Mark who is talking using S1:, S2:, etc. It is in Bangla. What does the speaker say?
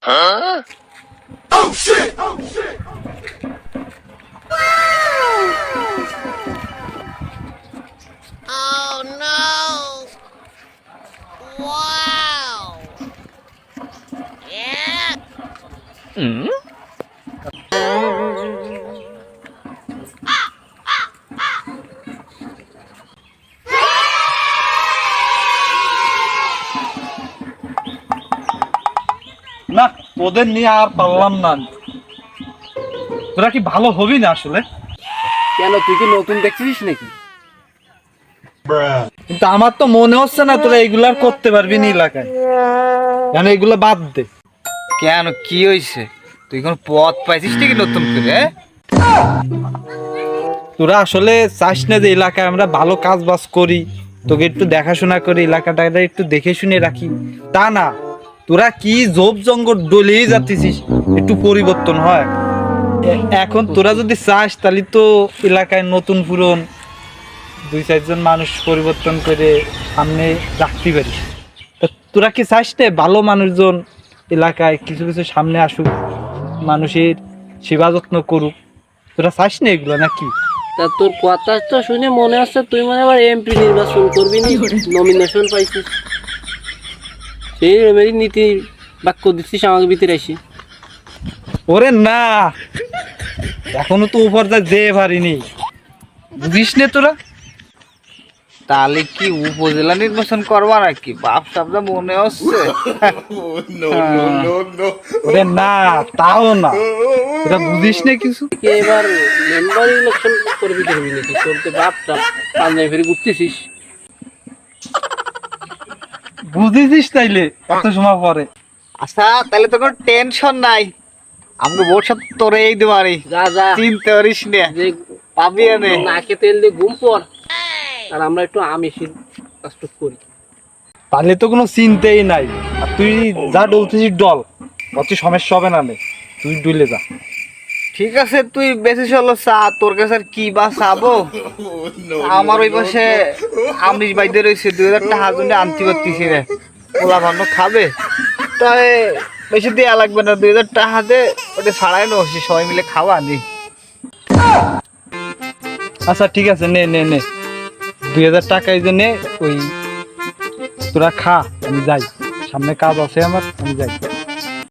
S1: Oh shit! Oh shit!
S2: Oh no! Wow! Yeah!
S3: না তোদের নিয়ে আর পারলাম না। তোরা কি ভালো হবি না আসলে?
S4: কেন, তুই কি নতুন দেখছিস নাকি?
S3: কিন্তু আমার তো মনে হচ্ছে না তোরা এগুলা আর করতে পারবি না এলাকায়। কেন এগুলো বাদ দে।
S4: কেন, কি হয়েছে? তুই কোন পথ পাইছিস নাকি নতুন করে?
S3: তোরা আসলে চাস না যে এলাকায় আমরা ভালো কাজ বাজ করি, তোকে একটু দেখাশোনা করি, এলাকাটা একটু দেখে শুনে রাখি, তা না তোরা কি জোব জঙ্গল ডলেই যাচ্ছিস, একটু পরিবর্তন হয়। এখন তোরা যদি চাস তাহলে তো এলাকায় নতুন পুরন 2-4 জন মানুষ পরিবর্তন করে সামনে রাখতে পারিস। তা তোরা কি চাস না ভালো মানুষজন এলাকায় কিছু কিছু সামনে আসুক, মানুষের সেবা যত্ন করুক? তোরা চাস না এগুলো নাকি?
S5: তা তোর কথা তো শুনে মনে হচ্ছে তুই মানে আবার এমপি নির্বাচন করবি নি, নমিনেশন পাইছিস, সেই রকমেরই নীতি বাক্য দিচ্ছিস আমাকে ভিতরে আসি।
S3: ওরে না, এখনো তো উপর যে পারিনি, বুঝিস না তোরা?
S4: তাহলে কি উপজেলা নির্বাচন করবা নাকি? বাপ সাবদা মনে হচ্ছে।
S3: ওরে না, তাও না, তোরা বুঝিস না কিছু।
S5: কি এবার মেম্বার ইলেকশন করবি দেখবি নাকি? তোর তো বাপটা পাঞ্জাবি ফেরে ঘুরতেছিস।
S3: বুঝিস তাইলে কত সময় পরে।
S4: আচ্ছা, তাহলে তো কোনো টেনশন নাই, আমাকে ভোট সব তোরেই দেবারি,
S5: যা যা,
S4: চিনতে পারিস না,
S5: যে
S4: পাবি এনে।
S5: নাকে তেল দিয়ে ঘুম পর, আর আমরা একটু আমিষের কাজটা করি।
S3: তাহলে তো কোনো চিন্তাই নাই। আর তুই যা ডলতেছিস ডল, অত সমস্যা হবে না, তুই ডুলে যা।
S4: ঠিক আছে, তুই বেশি চলো চা, তোর কাছে আর কি বা চাবো। আমার ওই পাশে আমিষ বাইদে রয়েছে, 2000 টাকা জন্য আনতে পারতেছি রে, ওলা ভালো খাবে, তাই বেশি দেওয়া লাগবে না, 2000 টাকা দে, ওটা ছাড়াই নসি, সবাই মিলে খাওয়া নি।
S3: আচ্ছা ঠিক আছে, নে নে নে 2000 টাকাই যে নে, ওই তোরা খা, আমি যাই, সামনে কাজ আছে আমার, আমি যাই।